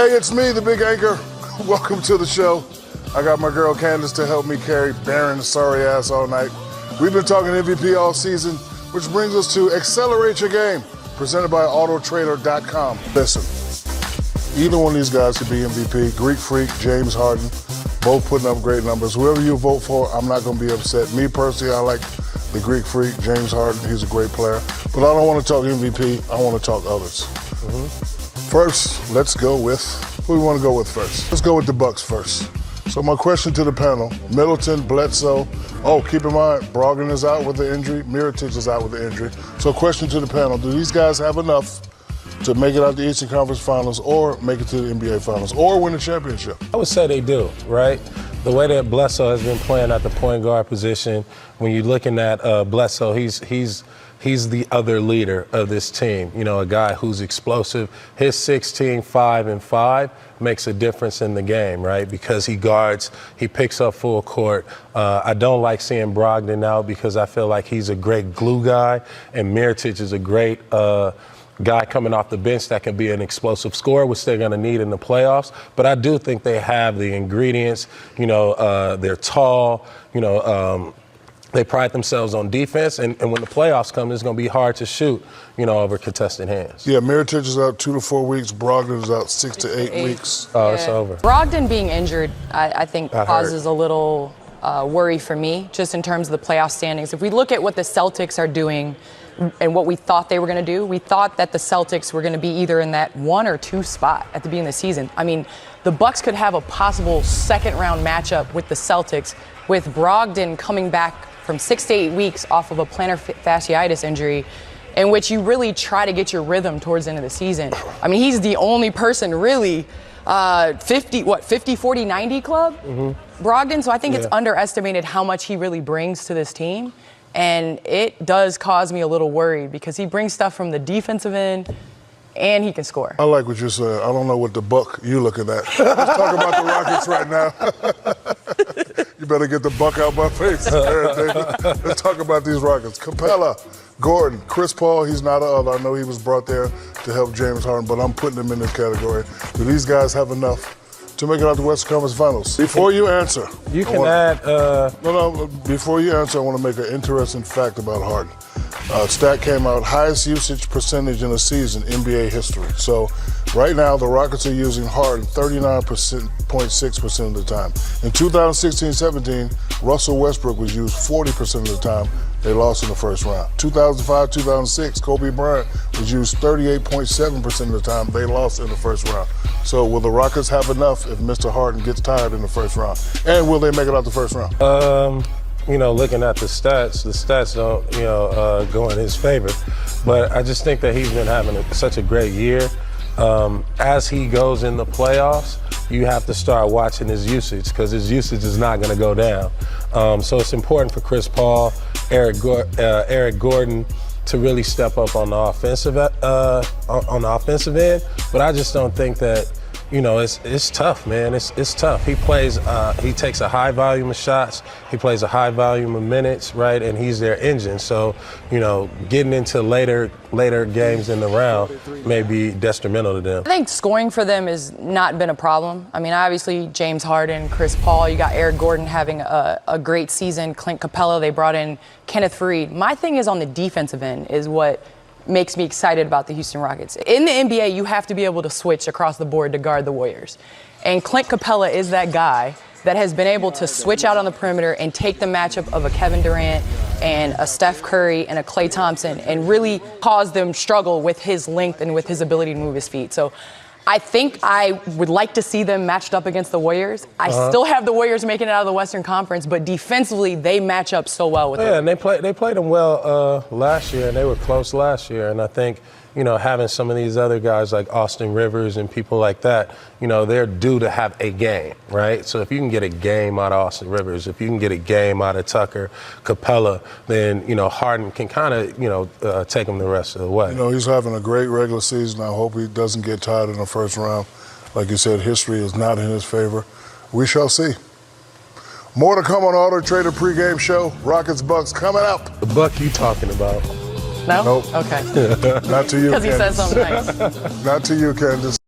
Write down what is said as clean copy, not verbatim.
Hey, it's me, the big anchor. Welcome to the show. I got my girl Candace to help me carry Barron's sorry ass all night. We've been talking MVP all season, which brings us to Accelerate Your Game, presented by Autotrader.com. Listen, either one of these guys could be MVP. Greek Freak, James Harden, both putting up great numbers. Whoever you vote for, I'm not going to be upset. Me personally, I like the Greek Freak, James Harden. He's a great player. But I don't want to talk MVP. I want to talk others. First, let's go with, who we want to go with first? Let's go with the Bucks first. So my question to the panel, Middleton, Bledsoe. Oh, keep in mind, Brogdon is out with the injury. Mirotic is out with the injury. So question to the panel, do these guys have enough to make it out the Eastern Conference Finals or make it to the NBA Finals or win a championship? I would say they do, right? The way that Bledsoe has been playing at the point guard position, when you're looking at Bledsoe, he's the other leader of this team. You know, a guy who's explosive. His 16, 5, and 5 makes a difference in the game, right? Because he guards, he picks up full court. I don't like seeing Brogdon out because I feel like he's a great glue guy, and Mirotic is a great guy coming off the bench that can be an explosive scorer, which they're going to need in the playoffs. But I do think they have the ingredients. You know, they're tall. You know, they pride themselves on defense, and when the playoffs come, it's going to be hard to shoot, you know, over contested hands. Yeah, Mirotic is out 2 to 4 weeks. Brogdon is out 6 to 8 weeks. Oh, it's over. Brogdon being injured, I think, causes a little worry for me, just in terms of the playoff standings. If we look at what the Celtics are doing and what we thought they were going to do, we thought that the Celtics were going to be either in that 1 or 2 spot at the beginning of the season. I mean, the Bucks could have a possible second-round matchup with the Celtics, with Brogdon coming back from 6 to 8 weeks off of a plantar fasciitis injury, in which you really try to get your rhythm towards the end of the season. I mean, he's the only person really 50, 40, 90 club, Brogdon. So I think it's underestimated how much he really brings to this team. And it does cause me a little worried because he brings stuff from the defensive end and he can score. I like what you said. I don't know what the buck you looking at. Let's talk about the Rockets right now. You better get the buck out my face. Let's talk about these Rockets. Capella, Gordon, Chris Paul, he's not an other. I know he was brought there to help James Harden, but I'm putting him in this category. Do these guys have enough to make it out the Western Conference Finals? Before you answer. You can add... Before you answer, I want to make an interesting fact about Harden. Stat came out, highest usage percentage in a season, NBA history. So right now, the Rockets are using Harden 39.6% of the time. In 2016-17, Russell Westbrook was used 40% of the time. They lost in the first round. 2005-2006, Kobe Bryant was used 38.7% of the time. They lost in the first round. So will the Rockets have enough if Mr. Harden gets tired in the first round? And will they make it out the first round? You know, looking at the stats don't, you know, go in his favor. But I just think that he's been having such a great year. As he goes in the playoffs, you have to start watching his usage because his usage is not going to go down. So it's important for Chris Paul, Eric Gordon to really step up on the offensive end. But I just don't think that, you know, it's tough, man. It's tough. He takes a high volume of shots. He plays a high volume of minutes, right? And he's their engine. So, you know, getting into later games in the round may be detrimental to them. I think scoring for them has not been a problem. I mean, obviously, James Harden, Chris Paul, you got Eric Gordon having a great season. Clint Capella, they brought in Kenneth Faried. My thing is on the defensive end is what makes me excited about the Houston Rockets. In the NBA, you have to be able to switch across the board to guard the Warriors. And Clint Capella is that guy that has been able to switch out on the perimeter and take the matchup of a Kevin Durant and a Steph Curry and a Klay Thompson and really cause them struggle with his length and with his ability to move his feet. So I think I would like to see them matched up against the Warriors. I still have the Warriors making it out of the Western Conference, but defensively they match up so well with them. Yeah, and they played them well last year, and they were close last year. And I think, you know, having some of these other guys like Austin Rivers and people like that, you know, they're due to have a game, right? So if you can get a game out of Austin Rivers, if you can get a game out of Tucker, Capella, then, you know, Harden can kind of, you know, take them the rest of the way. You know, he's having a great regular season. I hope he doesn't get tired in the first round. Like you said, history is not in his favor. We shall see. More to come on Auto Trader pregame show. Rockets Bucks coming up. The buck you talking about? No? Nope. Okay. Not to you, Because he said Candace. something nice. Not to you, Candace.